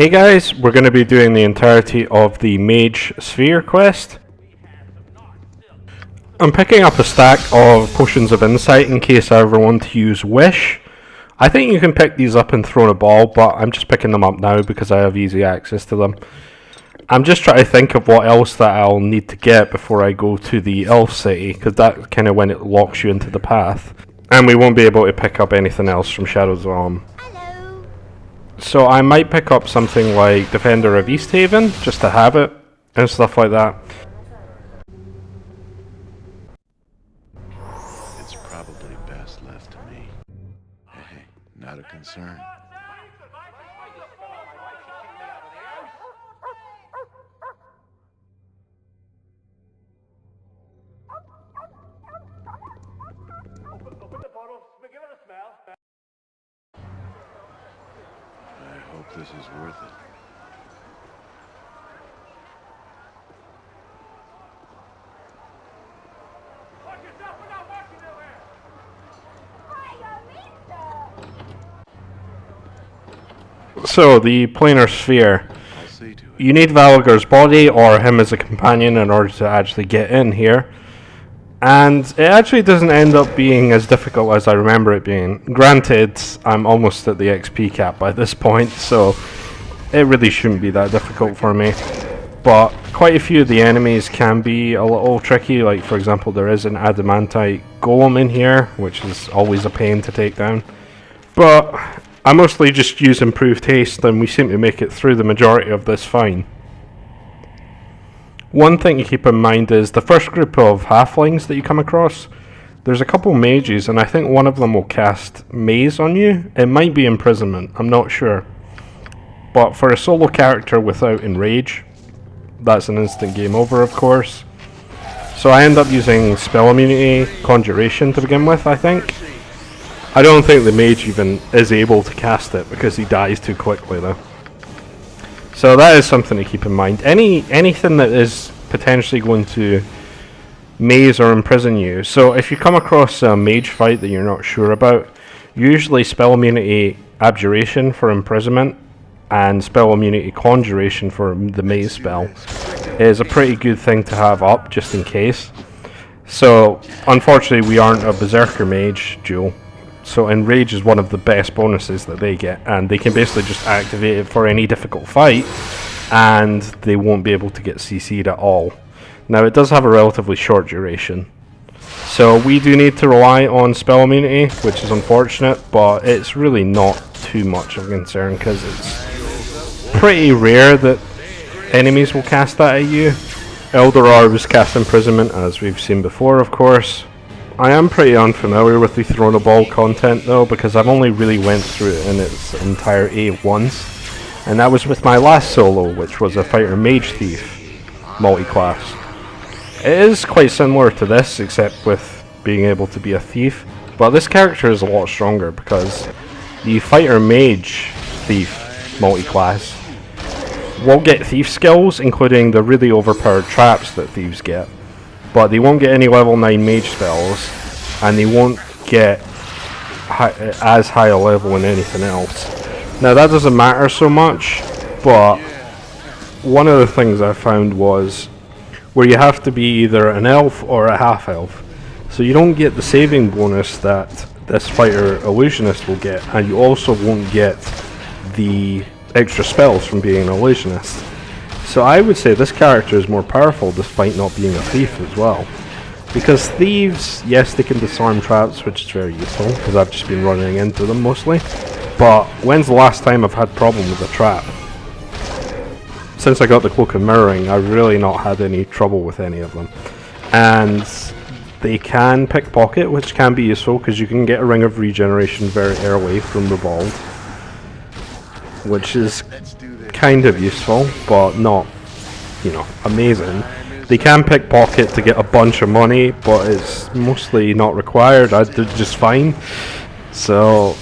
Hey guys, we're going to be doing the entirety of the Mage Sphere quest. I'm picking up a stack of Potions of Insight in case I ever want to use Wish. I think you can pick these up and throw a ball, but I'm just picking them up now because I have easy access to them. I'm just trying to think of what else that I'll need to get before I go to the Elf City, because that's kind of when it locks you into the path. And we won't be able to pick up anything else from Shadow's Realm. So I might pick up something like Defender of Easthaven, just to have it, and stuff like that. It's probably best left to me. Hey, not a concern. I hope this is worth it. So, the Planar Sphere. You need Valgar's body or him as a companion in order to actually get in here. And it actually doesn't end up being as difficult as I remember it being. Granted, I'm almost at the XP cap by this point, so it really shouldn't be that difficult for me. But quite a few of the enemies can be a little tricky, like for example there is an adamantite golem in here, which is always a pain to take down. But I mostly just use improved haste and we seem to make it through the majority of this fine. One thing to keep in mind is the first group of halflings that you come across, there's a couple mages and I think one of them will cast Maze on you. It might be imprisonment, I'm not sure. But for a solo character without enrage, that's an instant game over of course. So I end up using spell immunity, conjuration to begin with I think. I don't think the mage even is able to cast it because he dies too quickly though. So that is something to keep in mind. Anything that is potentially going to maze or imprison you. So if you come across a mage fight that you're not sure about, usually spell immunity abjuration for imprisonment and spell immunity conjuration for the maze spell is a pretty good thing to have up just in case. So unfortunately we aren't a berserker mage duel. So enrage is one of the best bonuses that they get, and they can basically just activate it for any difficult fight and they won't be able to get CC'd at all. Now it does have a relatively short duration, so we do need to rely on spell immunity, which is unfortunate, but it's really not too much of a concern because it's pretty rare that enemies will cast that at you. Eldorar was cast imprisonment as we've seen before of course. I am pretty unfamiliar with the Throne of Ball content though, because I've only really went through it in its entirety once, and that was with my last solo, which was a fighter mage thief multi-class. It is quite similar to this, except with being able to be a thief, but this character is a lot stronger because the fighter mage thief multi-class will get thief skills, including the really overpowered traps that thieves get. But they won't get any level 9 mage spells, and they won't get as high a level in anything else. Now that doesn't matter so much, but one of the things I found was where you have to be either an elf or a half-elf. So you don't get the saving bonus that this fighter Illusionist will get, and you also won't get the extra spells from being an Illusionist. So I would say this character is more powerful despite not being a thief as well. Because thieves, yes they can disarm traps, which is very useful, because I've just been running into them mostly. But when's the last time I've had problem with a trap? Since I got the Cloak of Mirroring, I've really not had any trouble with any of them. And they can pickpocket, which can be useful, because you can get a Ring of Regeneration very early from Revolve, which is kind of useful, but not, you know, amazing. They can pickpocket to get a bunch of money, but it's mostly not required. I did just fine. So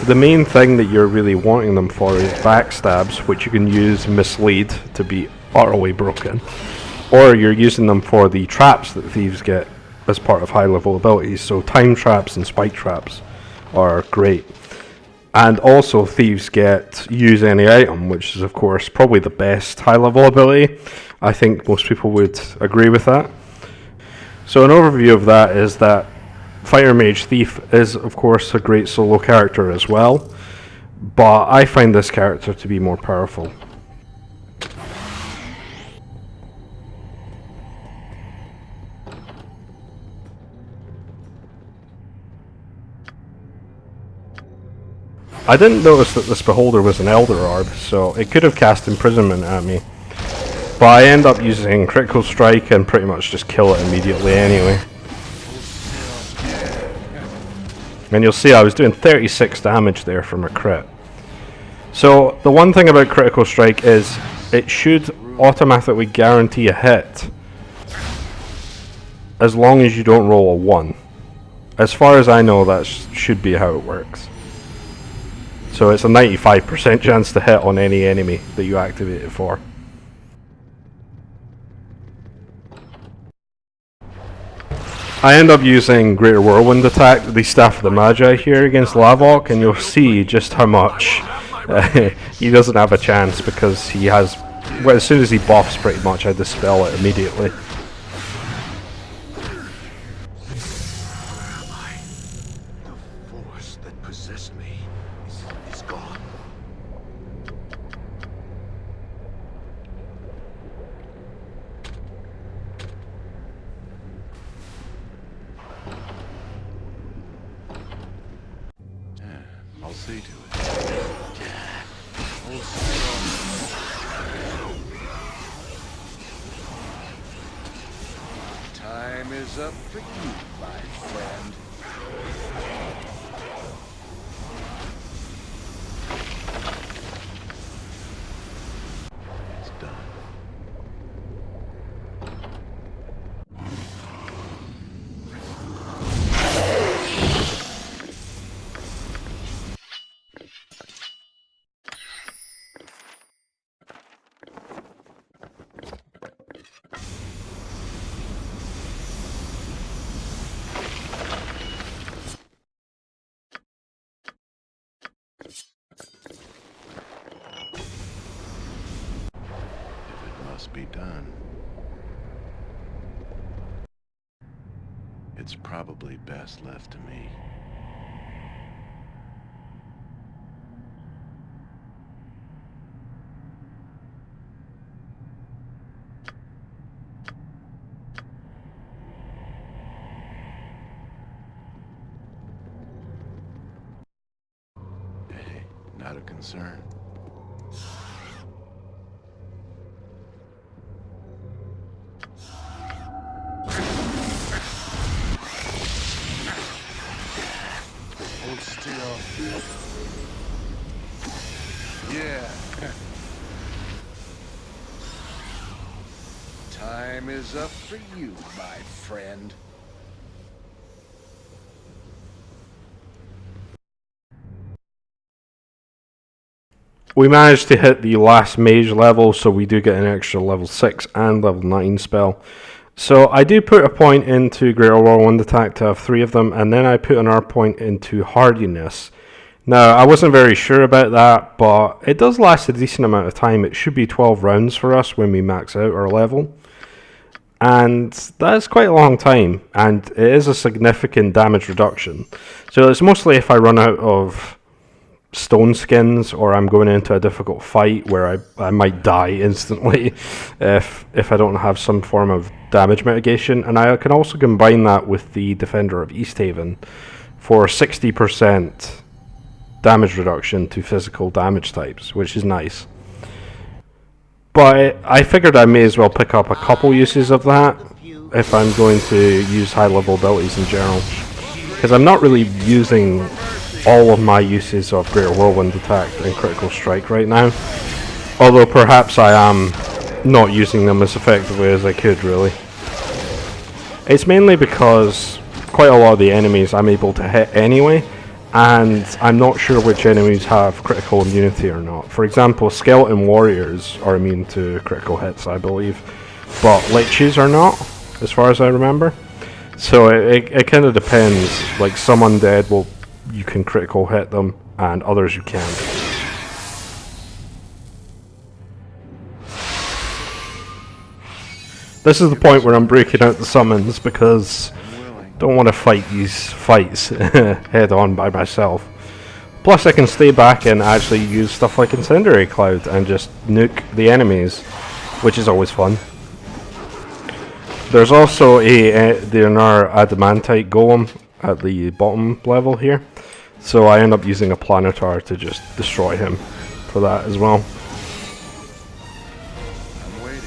the main thing that you're really wanting them for is backstabs, which you can use mislead to be utterly broken, or you're using them for the traps that thieves get as part of high level abilities. So time traps and spike traps are great. And also thieves get use any item, which is of course probably the best high level ability. I think most people would agree with that. So an overview of that is that Fighter Mage Thief is of course a great solo character as well, but I find this character to be more powerful. I didn't notice that this beholder was an Elder Orb, so it could have cast Imprisonment at me. But I end up using Critical Strike and pretty much just kill it immediately anyway. And you'll see I was doing 36 damage there from a crit. So the one thing about Critical Strike is it should automatically guarantee a hit as long as you don't roll a 1. As far as I know, that should be how it works. So it's a 95% chance to hit on any enemy that you activate it for. I end up using Greater Whirlwind Attack, the Staff of the Magi here against Lavok, and you'll see just how much he doesn't have a chance because he has, well, as soon as he buffs pretty much I dispel it immediately. I'll see to it. Time is up for you, my friend. It's done. Must be done. It's probably best left to me. Hey, not a concern. Still. Yeah. Time is up for you, my friend. We managed to hit the last mage level, so we do get an extra level 6 and level 9 spell. So I do put a point into Greater Whirlwind Attack to have 3 of them, and then I put another point into Hardiness. Now, I wasn't very sure about that, but it does last a decent amount of time. It should be 12 rounds for us when we max out our level. And that's quite a long time, and it is a significant damage reduction. So it's mostly if I run out of stone skins or I'm going into a difficult fight where I might die instantly if I don't have some form of damage mitigation. And I can also combine that with the Defender of Easthaven for 60% damage reduction to physical damage types, which is nice. But I figured I may as well pick up a couple uses of that if I'm going to use high level abilities in general, because I'm not really using all of my uses of Greater Whirlwind Attack and Critical Strike right now, although perhaps I am not using them as effectively as I could really. It's mainly because quite a lot of the enemies I'm able to hit anyway, and I'm not sure which enemies have critical immunity or not. For example, skeleton warriors are immune to critical hits, I believe, but liches are not, as far as I remember. So it kind of depends. Like some undead will, you can critical hit them, and others you can't. This is the point where I'm breaking out the summons because I don't want to fight these fights head on by myself. Plus I can stay back and actually use stuff like Incendiary Cloud and just nuke the enemies, which is always fun. There's also another Adamantite Golem at the bottom level here, so I end up using a Planar to just destroy him for that as well. I'm waiting.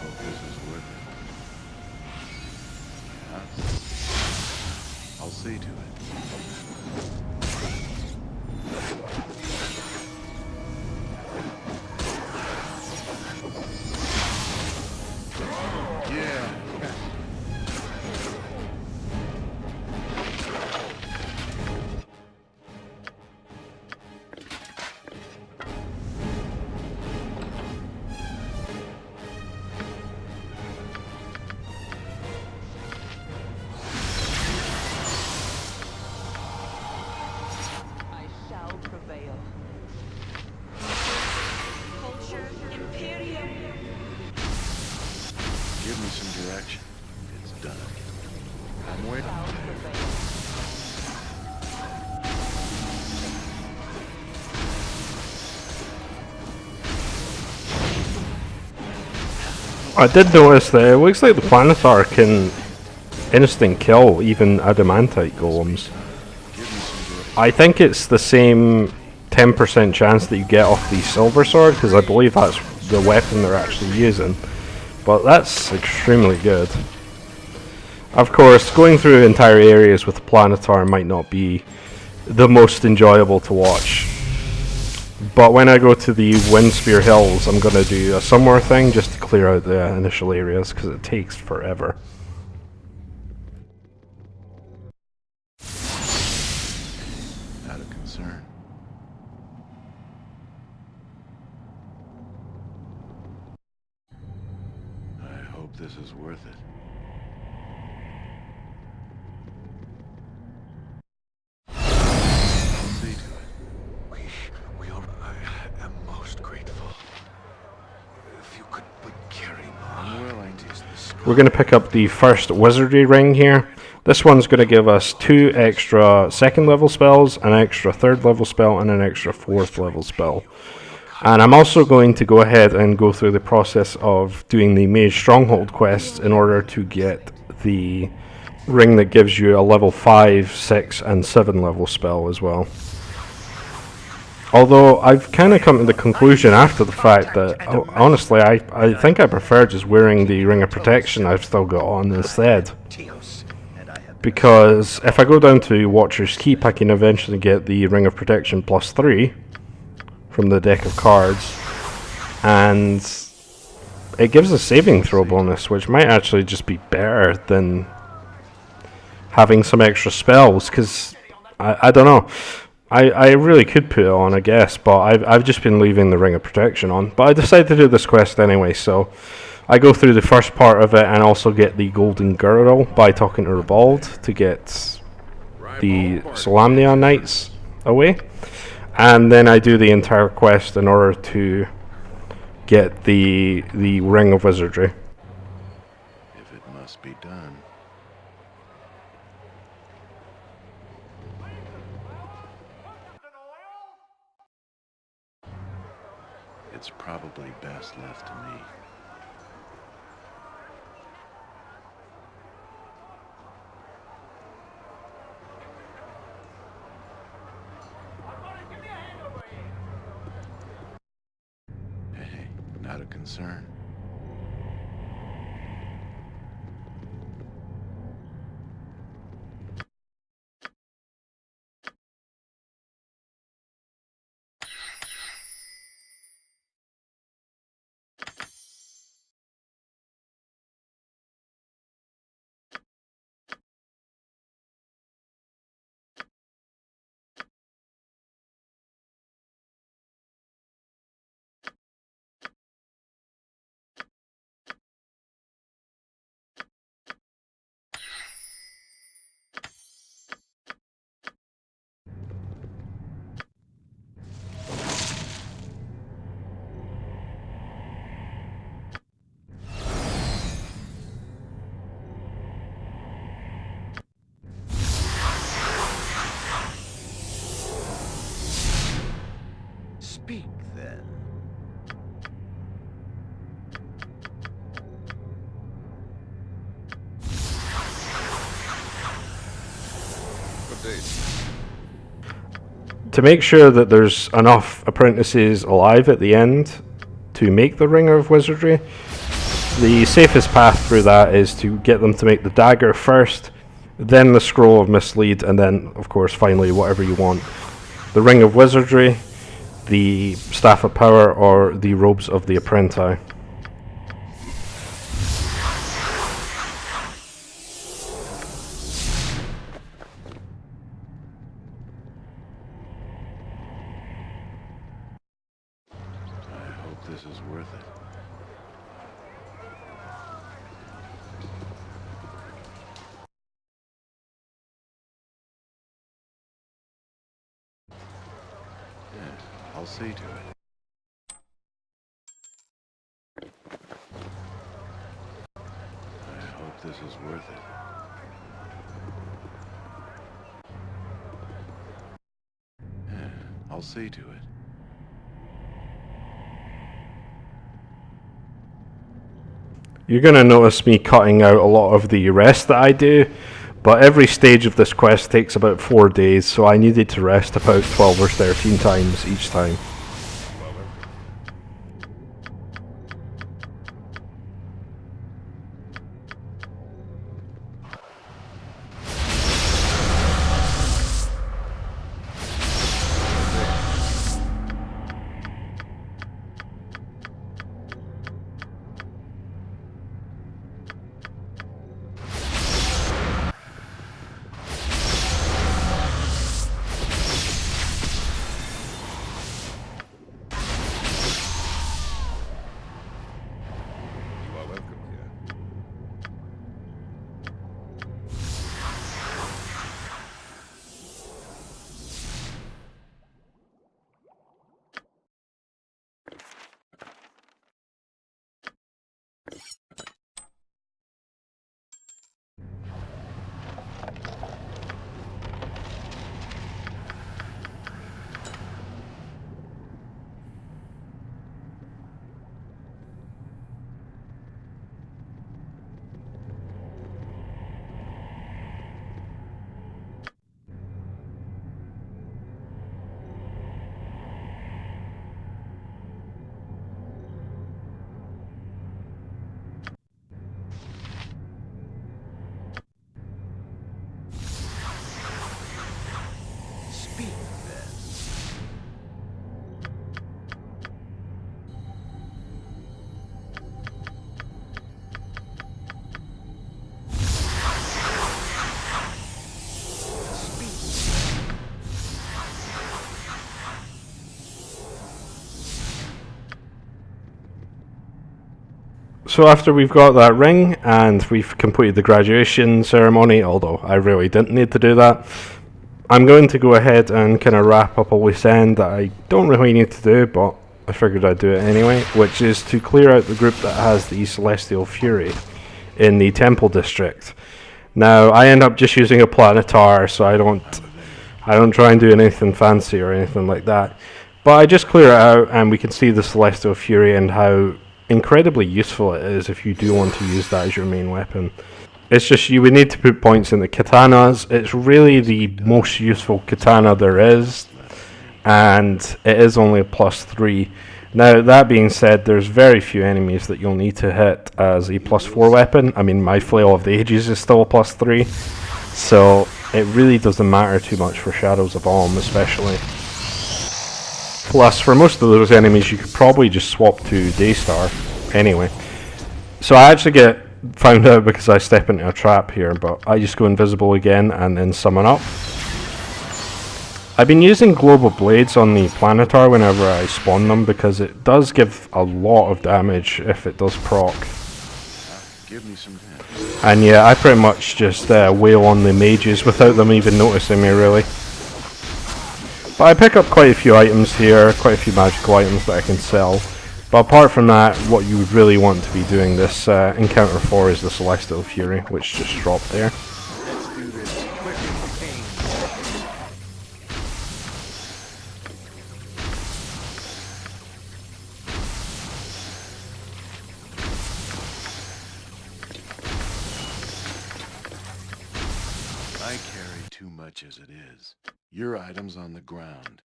Hope this is worth it. Yeah. I'll see to it. Yeah. I shall prevail. Culture Imperium. Give me some direction. It's done. I'm waiting. Shall prevail. I did notice that it looks like the Planar can instant kill even Adamantite Golems. Give me some direction. I think it's the same 10% chance that you get off the Silver Sword, because I believe that's the weapon they're actually using. But that's extremely good. Of course, going through entire areas with the Planar might not be the most enjoyable to watch. But when I go to the Windspear Hills, I'm going to do a similar thing just to clear out the initial areas, because it takes forever. Not a concern. I hope this is worth it. I'll see to it. I am most grateful. If you could but carry me. I'm willing. We're going to pick up the first Wizardry ring here. This one's going to give us 2 extra 2nd level spells, an extra 3rd level spell, and an extra 4th level spell. And I'm also going to go ahead and go through the process of doing the Mage Stronghold quest in order to get the ring that gives you a level 5, 6, and 7 level spell as well. Although I've kind of come to the conclusion after the fact that, honestly, I think I prefer just wearing the Ring of Protection I've still got on instead. Because if I go down to Watcher's Keep, I can eventually get the Ring of Protection plus 3 from the deck of cards. And it gives a saving throw bonus, which might actually just be better than having some extra spells, because I don't know. I really could put it on, I guess, but I've just been leaving the Ring of Protection on. But I decided to do this quest anyway, so I go through the first part of it and also get the Golden Girdle by talking to Ribald to get the Solamnia Knights away. And then I do the entire quest in order to get the Ring of Wizardry. If it must be done. It's probably best left to me. Hey, not a concern. Speak then. To make sure that there's enough apprentices alive at the end to make the Ring of Wizardry, the safest path through that is to get them to make the dagger first, then the Scroll of Mislead, and then, of course, finally whatever you want. The Ring of Wizardry, the Staff of Power, or the Robes of the Apprenti. This is worth it. Yeah, I'll see to it. I hope this is worth it. Yeah, I'll see to it. You're going to notice me cutting out a lot of the rest that I do, but every stage of this quest takes about 4 days, so I needed to rest about 12 or 13 times each time. Speak then. So after we've got that ring and we've completed the graduation ceremony, although I really didn't need to do that, I'm going to go ahead and kind of wrap up a loose end that I don't really need to do, but I figured I'd do it anyway, which is to clear out the group that has the Celestial Fury in the Temple District. Now, I end up just using a Planar, so I don't try and do anything fancy or anything like that. But I just clear it out and we can see the Celestial Fury and how incredibly useful it is if you do want to use that as your main weapon. It's just you would need to put points in the katanas. It's really the most useful katana there is, and it is only a +3. Now, that being said, there's very few enemies that you'll need to hit as a +4 weapon. I mean, my Flail of the Ages is still a +3, so it really doesn't matter too much for Shadows of Alm, especially. Plus, for most of those enemies, you could probably just swap to Daystar anyway. So I actually get found out because I step into a trap here, but I just go invisible again and then summon up. I've been using Global Blades on the Planar whenever I spawn them because it does give a lot of damage if it does proc. Give me some hand. And yeah, I pretty much just wail on the mages without them even noticing me, really. But I pick up quite a few items here, quite a few magical items that I can sell. But apart from that, what you would really want to be doing this encounter for is the Celestial Fury, which just dropped there. Let's do this quick and pain. much as it is. Your item's on the ground.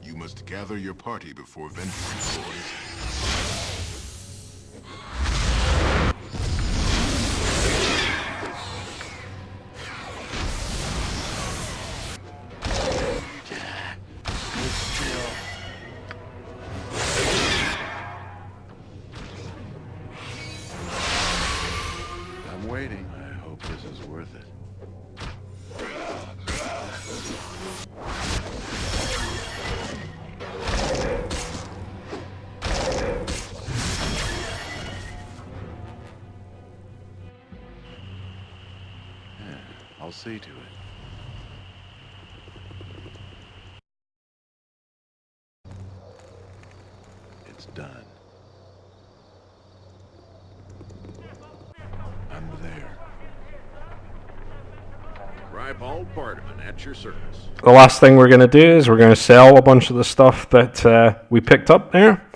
You must gather your party before venturing, boys. I'm waiting. I hope this is worth it. I'll see to it. It's done. I'm there. Ribald Bardaman at your service. The last thing we're going to do is we're going to sell a bunch of the stuff that we picked up there.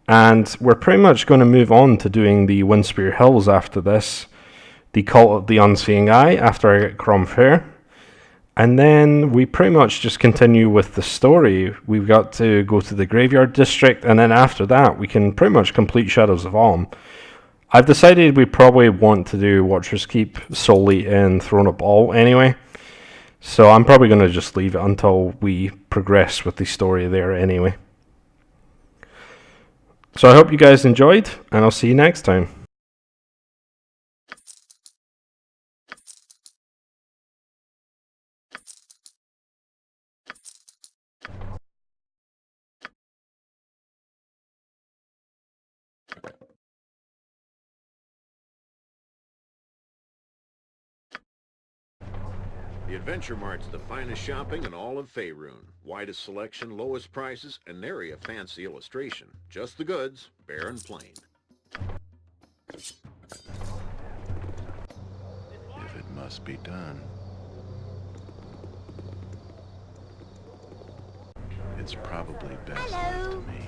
And we're pretty much going to move on to doing the Windspear Hills after this. The Cult of the Unseeing Eye after I get Cromfair. And then we pretty much just continue with the story. We've got to go to the Graveyard District, and then after that we can pretty much complete Shadows of Alm. I've decided we probably want to do Watcher's Keep solely in Throne of Ball anyway. So I'm probably going to just leave it until we progress with the story there anyway. So I hope you guys enjoyed, and I'll see you next time. The Adventure Mart's the finest shopping in all of Faerun. Widest selection, lowest prices, and nary a fancy illustration. Just the goods, bare and plain. If it must be done. It's probably best left to me.